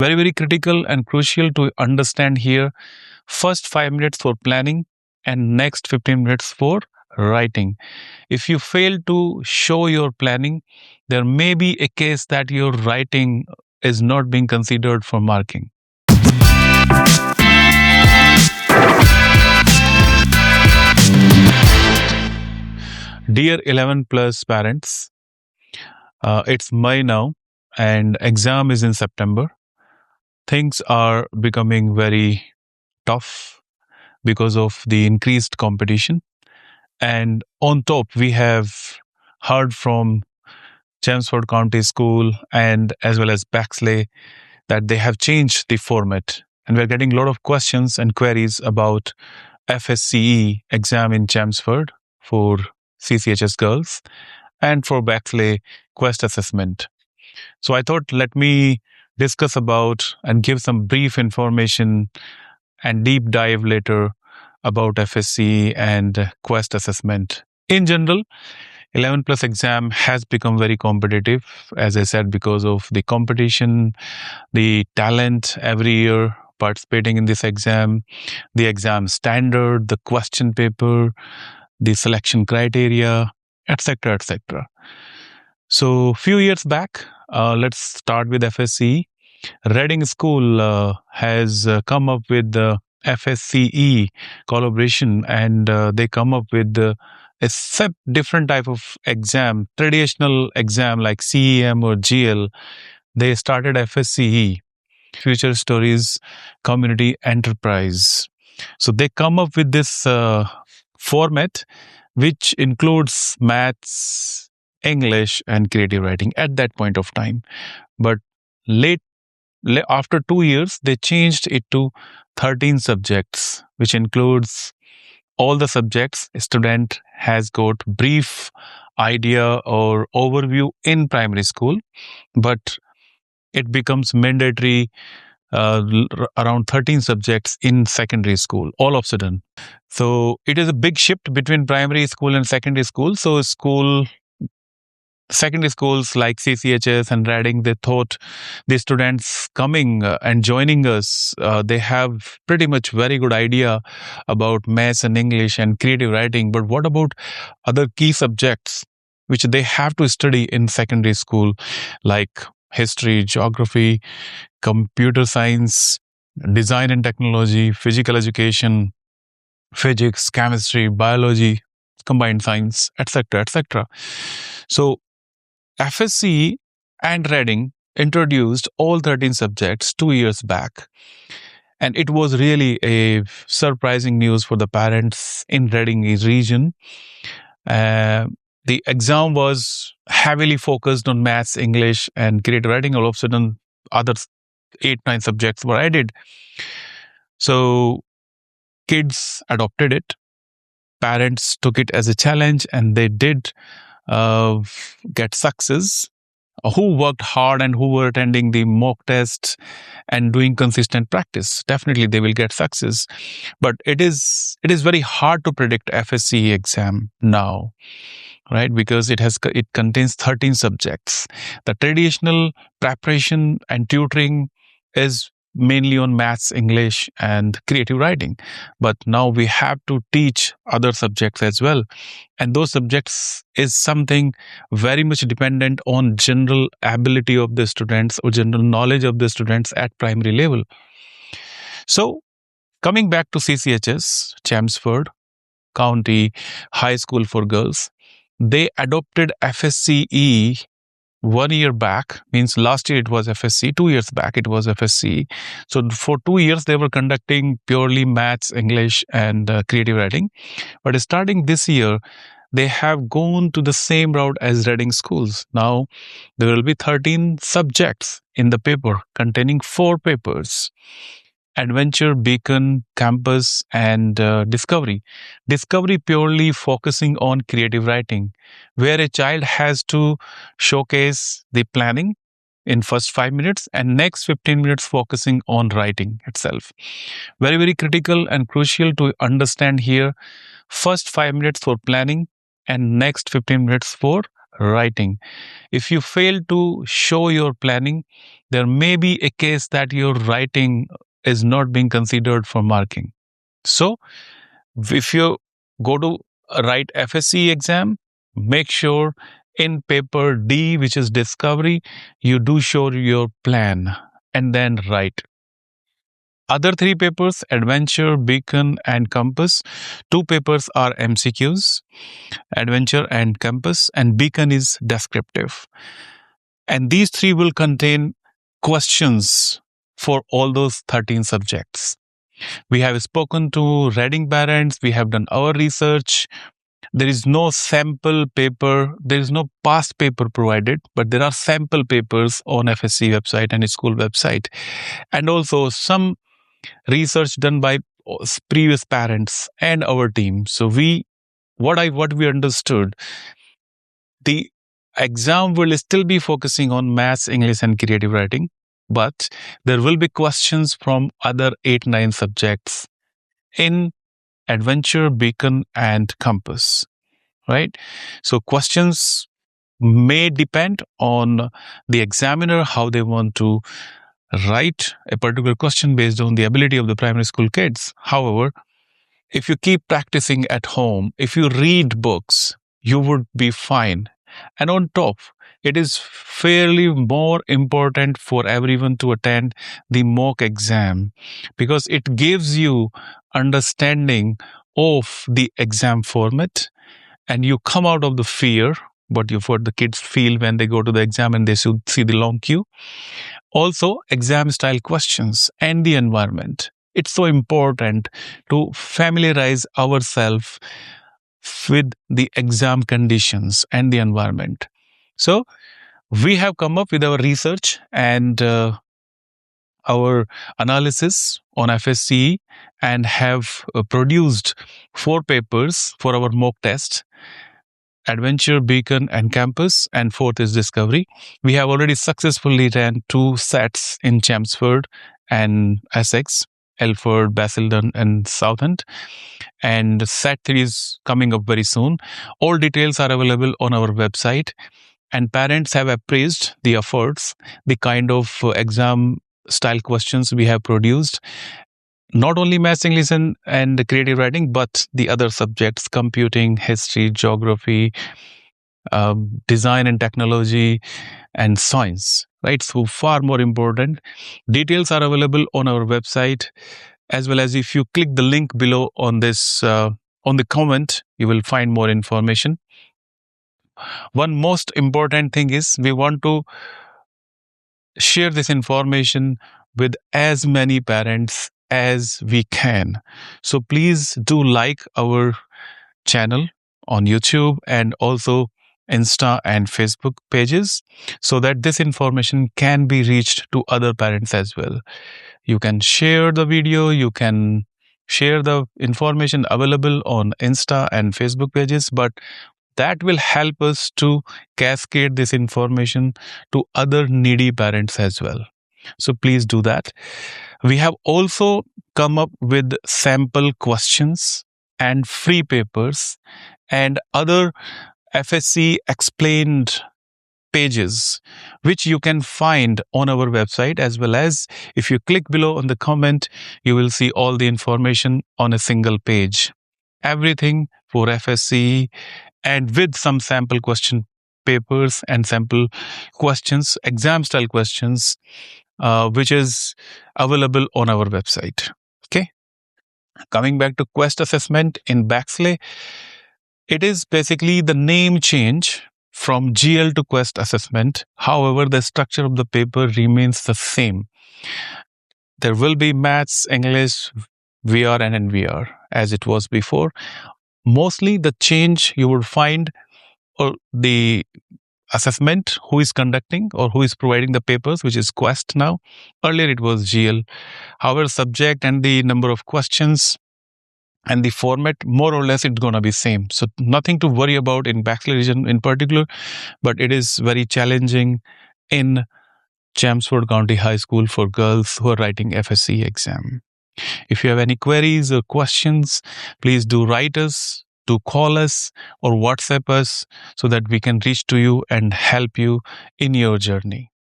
Very, very critical and crucial to understand here. First 5 minutes for planning and next 15 minutes for writing. If you fail to show your planning, there may be a case that your writing is not being considered for marking. Dear 11 plus parents, it's May now and exam is in September. Things are becoming very tough because of the increased competition. And on top, we have heard from Chelmsford County School and as well as Bexley that they have changed the format. And we're getting a lot of questions and queries about FSCE exam in Chelmsford for CCHS girls and for Bexley Quest assessment. So I thought let me discuss about and give some brief information and deep dive later about FSCE and Quest assessment. In general, 11 plus exam has become very competitive, as I said, because of the competition, the talent every year participating in this exam, the exam standard, the question paper, the selection criteria, etc., etc. So, few years back, let's start with FSCE. Reading School has come up with the FSCE collaboration, and they come up with a different type of exam, traditional exam like CEM or GL. They started FSCE, Future Stories Community Enterprise. So they come up with this format, which includes maths, English, and creative writing at that point of time. But after 2 years, they changed it to 13 subjects, which includes all the subjects a student has got brief idea or overview in primary school, but it becomes mandatory around 13 subjects in secondary school all of a sudden. So it is a big shift between primary school and secondary school. So secondary schools like CCHS and Reading, they thought the students coming and joining us, they have pretty much very good idea about maths and English and creative writing. But what about other key subjects which they have to study in secondary school, like history, geography, computer science, design and technology, physical education, physics, chemistry, biology, combined science, etc., etc. So FSCE and Reading introduced all 13 subjects 2 years back. And it was really a surprising news for the parents in Reading region. The exam was heavily focused on maths, English, and creative writing. All of a sudden, other 8-9 subjects were added. So kids adopted it. Parents took it as a challenge, and they did get success, who worked hard and who were attending the mock tests and doing consistent practice. Definitely they will get success. But it is very hard to predict FSCE exam now, right? Because it contains 13 subjects. The traditional preparation and tutoring is mainly on maths, English, and creative writing. But now we have to teach other subjects as well. And those subjects is something very much dependent on general ability of the students or general knowledge of the students at primary level. So coming back to CCHS, Chelmsford County High School for Girls, they adopted FSCE 1 year back, means last year it was FSC, 2 years back it was FSC. So for 2 years they were conducting purely maths, English, and creative writing. But starting this year, they have gone to the same route as Reading schools. Now there will be 13 subjects in the paper containing 4 papers. Adventure, Beacon, Campus, and Discovery. Discovery purely focusing on creative writing, where a child has to showcase the planning in first 5 minutes and next 15 minutes focusing on writing itself. Very, very critical and crucial to understand here. First 5 minutes for planning and next 15 minutes for writing. If you fail to show your planning, there may be a case that your writing is not being considered for marking. So, if you go to write FSCE exam, make sure in paper D, which is discovery, you do show your plan and then write. Other three papers, adventure, beacon, and compass. Two papers are MCQs, adventure and compass, and beacon is descriptive. And these three will contain questions for all those 13 subjects. We have spoken to reading parents, we have done our research. There is no sample paper, there is no past paper provided, but there are sample papers on FSC website and school website. And also some research done by previous parents and our team. So what we understood, the exam will still be focusing on maths, English, and creative writing, but there will be questions from other 8-9 subjects in adventure, beacon, and compass, right? So questions may depend on the examiner, how they want to write a particular question based on the ability of the primary school kids. However, if you keep practicing at home, if you read books, you would be fine. And on top, it is fairly more important for everyone to attend the mock exam because it gives you understanding of the exam format and you come out of the fear what the kids feel when they go to the exam and they should see the long queue. Also, exam style questions and the environment. It's so important to familiarize ourselves with the exam conditions and the environment. So, we have come up with our research and our analysis on FSCE and have produced 4 papers for our mock test. Adventure, Beacon, and Campus, and 4th is Discovery. We have already successfully ran 2 sets in Chelmsford and Essex, Elford, Basildon, and Southend. And set 3 is coming up very soon. All details are available on our website. And parents have appraised the efforts, the kind of exam style questions we have produced. Not only maths, English, and creative writing, but the other subjects, computing, history, geography, design and technology, and science, right? So far more important. Details are available on our website, as well as if you click the link below on this, on the comment, you will find more information. One most important thing is we want to share this information with as many parents as we can. So please do like our channel on YouTube and also Insta and Facebook pages so that this information can be reached to other parents as well. You can share the video, you can share the information available on Insta and Facebook pages, but that will help us to cascade this information to other needy parents as well. So please do that. We have also come up with sample questions and free papers and other FSC explained pages, which you can find on our website, as well as if you click below on the comment, you will see all the information on a single page. Everything for FSCE and with some sample question papers and sample questions, exam style questions, which is available on our website. Okay. Coming back to Quest assessment in Baxley, it is basically the name change from GL to Quest assessment. However, the structure of the paper remains the same. There will be maths, English, VR, and NVR as it was before. Mostly the change you would find or the assessment, who is conducting or who is providing the papers, which is Quest now. Earlier it was GL. However, subject and the number of questions and the format, more or less, it's going to be same. So nothing to worry about in Baxley region in particular, but it is very challenging in Chelmsford County High School for girls who are writing FSCE exam. If you have any queries or questions, please do write us to call us or WhatsApp us so that we can reach to you and help you in your journey.